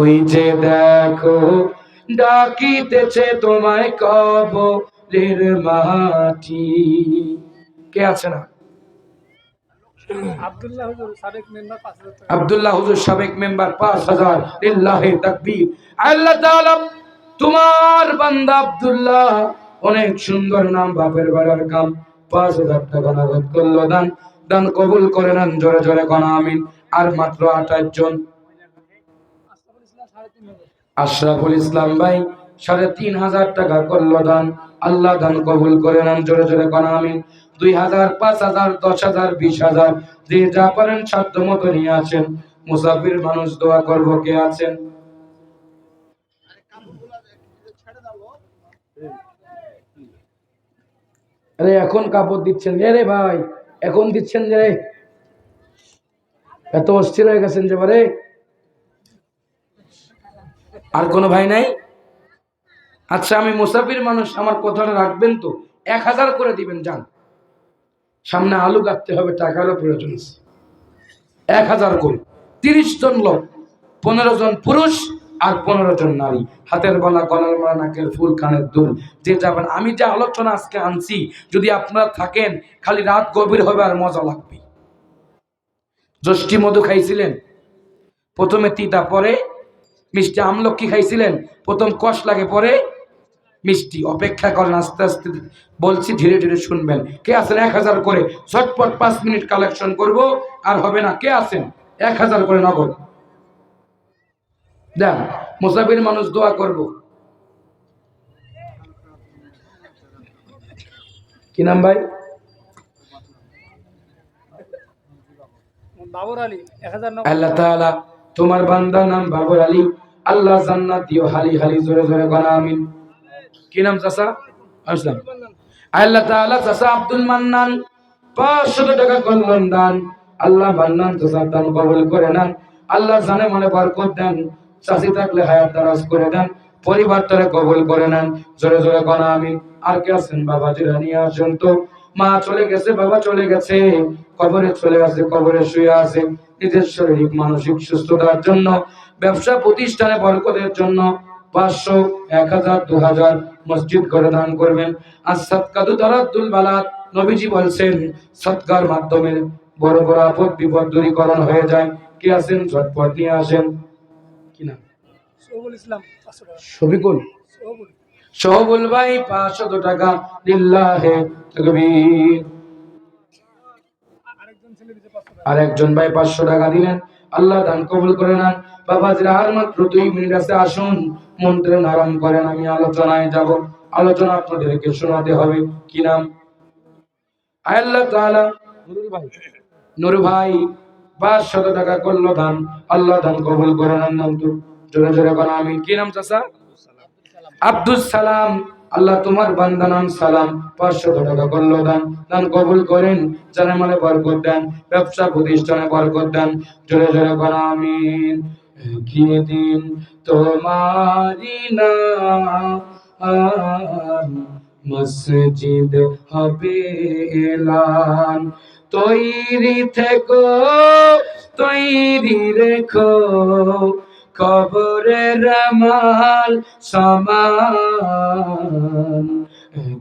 ওই যে দেখো ডাকিতেছে তোমায় কবরের মাটি। কে আছে না? আব্দুল্লাহ হুজুর সাবেক মেম্বার 5000 লিল্লাহি তাকবীর। আল্লাহ তাআলা তোমার বান্দা আব্দুল্লাহ, অনেক সুন্দর নাম, বাপের বাড়ার কাম, 5000 টাকা নগদ করল দান। দান কবুল করে নেন, জোরে জোরে কোন আমিন। আর মাত্র 28 জন। আশরাফুল ইসলাম ভাই 3500 টাকা করল দান। আল্লাহ দান কবুল করে নেন, জোরে জোরে কোন আমিন। 2000, 5000, 10000, 20000 যে যা পারেন সাধ্য মতো নিয়ে আসেন। মুসাফির মানুষ দোয়া করব, কে আছেন? আরে এখন কাপড় দিচ্ছেন রে ভাই, এখন দিচ্ছেন রে, এত অস্থির হয়ে গেছেন যে বারে। আর কোনো ভাই নাই? আচ্ছা, আমি মুসাফির মানুষ, আমার কথাটা রাখবেন তো? 1000 করে দিবেন। যান, সামনে আলু কাটতে হবে, টাকারও প্রয়োজন আছে। 1000 করে 30 জন লোক, 15 জন পুরুষ আর 15 জন নারী। হাতের বালা, গলার মালা, নাকের ফুল, কানের দুল, যে যাবেন। আমি যে আলোচনা আজকে আনছি, যদি আপনারা থাকেন, খালি রাত গভীর হবে আর মজা লাগবে। যষ্টি মধু খাইছিলেন, প্রথমে তিতা, পরে মিষ্টি। আমলকি খাইছিলেন, প্রথম কষ লাগে, পরে মিষ্টি। অপেক্ষা করেন, আস্তে আস্তে বলছি, ধীরে ধীরে শুনবেন। কে আছেন? 1000 করে ঝটপট 5 মিনিট কালেকশন করব, আর হবে না। কে আছেন? 1000 করে নগদ দেন। মুসাফির মানুষ দোয়া করব। কি নাম ভাই? বাবর আলী। আল্লাহ তাআলা তোমার বান্দা নাম বাবর আলী, আল্লাহ জান্নাত দিও হালি হালি, জোরে জোরে বলা আমিন। কি নাম চাচা? আসলাম। আল্লাহ তাআলা চাচা আব্দুল মান্নান 500 টাকা করলেন দান। আল্লাহ মান্নান চাচার দান কবুল করে নেন। আল্লাহ জানে মনে বরকত দেন। চাচি থাকলে হায়াত দারাজ করে দেন, পরিবারটারে কবুল করে নেন, জোরে জোরে বলা আমিন। আর কে আছেন? বাবাজিরা নিয়ে আসেন তো। মা চলে গেছে, বাবা চলে গেছে, কবরে চলে আছে, কবরে শুয়ে আছে। নিজের শারীরিক মানসিক সুস্থতার জন্য, ব্যবসা প্রতিষ্ঠানে বরকতের জন্য 500, 1000, 2000 মসজিদ করে দান করবেন। আর সাদকাতু তারাদ্দুল বালাত, নবীজি বলছেন সদকার মাধ্যমে বড় বড় আপদ বিপদ দূরীকরণ হয়ে যায়। কি আছেন? ঝটপট নিয়ে আসেন। কি নাম? শহীদুল ইসলাম। শফিকুল। শহবুল ভাই 500 টাকা, লিল্লাহে তাকবীর। আর একজন ভাই 500 টাকা দিলেন। আল্লাহ দান কবুল করে নেন। বাবাজিরা আর মাত্র 2 মিনিট আছে, আসুন মন্ত্রে আরাম করেন, আমি আলোচনায় যাব। আলোচনা আপনাদেরকে শোনাতে হবে। কি নাম? আল্লাহ তাআলা নূর ভাই 500 টাকা করলো দান। আল্লাহ দান কবুল করে নেন। নাম তো জোরে জোরে বলা আমিন। কি নাম চাচা? আব্দুল সালাম। আল্লাহ তোমার বান্দা নাম সালাম 500 টাকা করলো দান। দান কবুল করেন, জানে মানে বরকত দেন, ব্যবসা প্রতিষ্ঠানে বরকত দেন, জোরে জোরে বলা আমিন। কি দিন তোমারি নাম, মসজিদ হবে এলান। তৈরি থেকো, তৈরি রেখো, কবরের মাল সামান।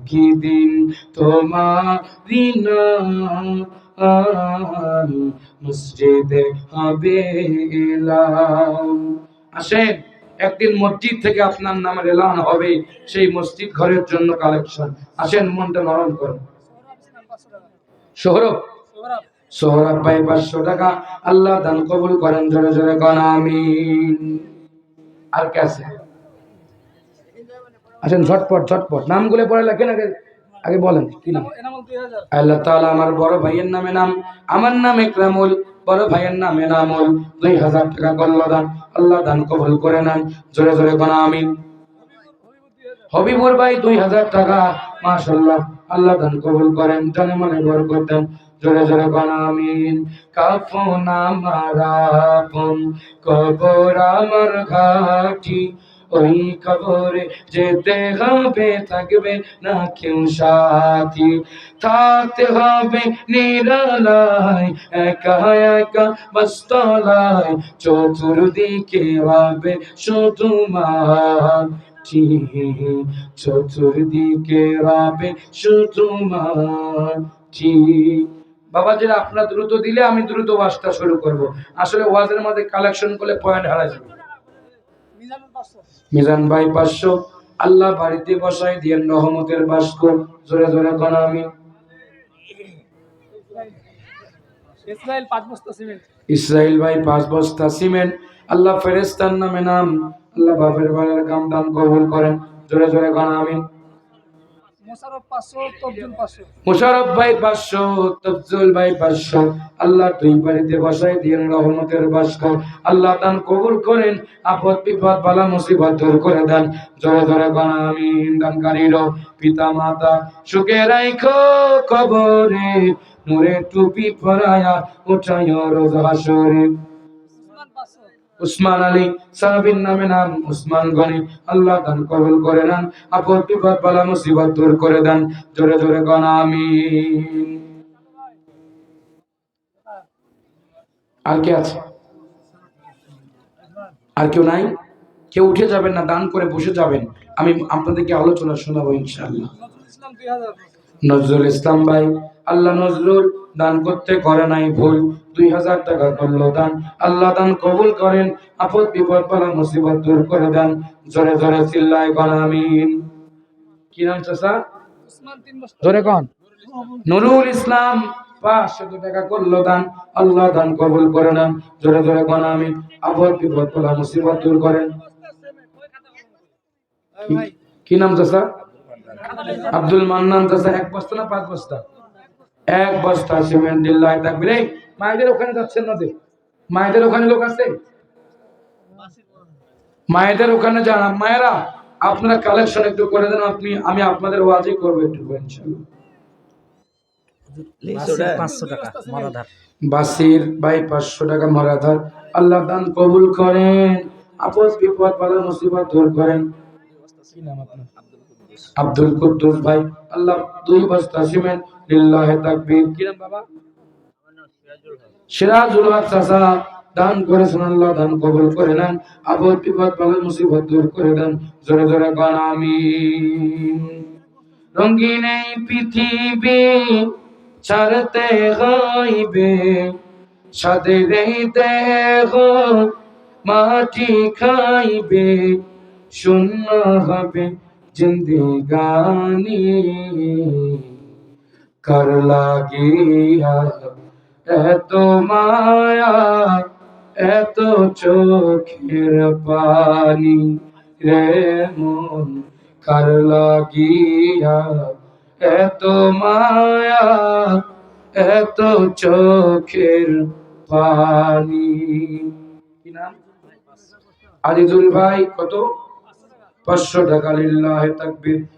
কি দিন তোমারি নাম, মসজিদে হবে এলান। আসেন, একদিন মসজিদ থেকে আপনার নামের এলান হবে, সেই মসজিদ ঘরের জন্য কালেকশন। আসেন, মনটা নরম করুন। সৌরভ, সোহরাব ভাই 500 টাকা। আল্লাহ দান কবুল করেন, জোরে জোরে কোন আমিন। আর কে আছে? আসেন ঝটপট ঝটপট নামগুলো পড়ে লেখেন, আগে আগে বলেন কি নাম। আল্লাহ তাআলা আমার বড় ভাইয়ের নামে নাম, আমার নাম ইকরামুল, বড় ভাইয়ের নাম এনামুল, 2000 টাকা করলো দান। আল্লাহ দান কবুল করে নেন, জোরে জোরে কোন আমিন। হবিবুর ভাই 2000 টাকা, মাশাআল্লাহ, আল্লাহ দান কবুল করেন, জানে মনে বরকত দেন, জোরে জোরে কোন আমিন। কাফন আমার আপন, কবর আমার ঘাটি, ওই কবরে যেতে হবে, থাকবে না কেউ সাথী, থাকতে হবে নিরালায় একা একা বাসতলায়, চতুর্দিকে হবে শুধু মাটি, চতুর্দিকে হবে শুধু মাটি। বাবাজিরা আপনারা দ্রুত দিলে আমি দ্রুত ওয়াজটা শুরু করব। আসলে ওয়াজের মধ্যে কালেকশন করলে পয়েন্ট হারা যাবে। মিজান ভাই 500, আল্লাহ বাড়িতে বসাই দিয়েন রহমতের বাস্ক, জোরে জোরে কোন আমিন। ইসরাইল ভাই 5 বস্তা সিমেন্ট, আল্লাহ ফেরেশতার নামে নাম, আল্লাহ বাপের বাড়ির কাম দাম কবুল করেন, জোরে জোরে কোন আমিন। মুশারফ ভাই 500, তফজুল ভাই 500, আল্লাহ দুই বাড়িতে বসাই দিয়েন রহমতের বাস্ক, আল্লাহ দান কবুল করেন, আপদ বিপদ বালা মুসিবত দূর করে দেন, জোরে জোরে কোন আমিন। দানকারীরও পিতা মাতা সুখে রাখো কবরে, নূরে টুপি পরায়া উঠাইও রোজ হাসরে। উসমান আলী সাহাবীর নামে নাম উসমান গনি, আল্লাহ দান কবুল করে নেন, আপদ বিপদ বালা মুসিবত দূর করে দেন, জোরে জোরে কোন আমিন। আর কে আছে? আর কেউ নাই? কেউ উঠে যাবেন না, দান করে বসে যাবেন, আমি আপনাদেরকে আলোচনা শোনাবো ইনশাআল্লাহ। নজরুল ইসলাম ভাই, আল্লাহ নজরুল দান করতে করে নাই ভুল, 2000 টাকা করলো দান, আল্লাহ দান কবুল করেন, আপদ বিপদ বালা মুসিবত দূর করে দেন, জোরে জোরে চিল্লায় কোন আমিন। কি নাম চাচা? জোরে কোন। নুরুল ইসলাম 500 টাকা করলো দান, আল্লাহ দান কবুল করে নেন, জোরে জোরে কোন আমিন, আপদ বিপদ বালা মুসিবত দূর করেন। কি নাম চাচা? আব্দুল মান্নান চাচা। 1 বস্তা না 5 বস্তা? 1 বস্তা সিমেন্ট দিল্লাহ তাকবীর। এই মায়েদের ওখানে যাচ্ছেন না যে? মায়েদের ওখানে লোক আছে? মায়েদের ওখানে যান। মায়েরা আপনারা কালেকশন একটু করে দেন, আমি আপনাদের ওয়াজই করব একটু ইনশাআল্লাহ। বাসির ভাই 500 টাকা মারাধার, আল্লাহ দান কবুল করেন, আপদ বিপদ বালা মুসিবত দূর করেন। কি নাম আপনার? আব্দুল কুদ্দুস ভাই, আল্লাহ 2 বস্তা সিমেন্ট লিল্লাহি তাকবীর। কি নাম বাবা? সিরাজুল হক চাচা দান করেছেন, আল্লাহ দান কবুল করে নেন, আপদ বিপদ বালা মুসিবত দূর করে দেন, জোরে জোরে কোন আমিন। রঙিন এই পৃথিবী ছাড়তে হইবে, সাদের এই দেহ মাটি খাইবে, শূন্য হবে জিন্দেগানি, কার লাগিয়া এত মায়া এত চোখের পানি, রে মন কার লাগিয়া এত মায়া এত চোখের পানি। কি নাম? আজিজুল ভাই কত? 500 টাকা লিল্লাহি তাকবীর।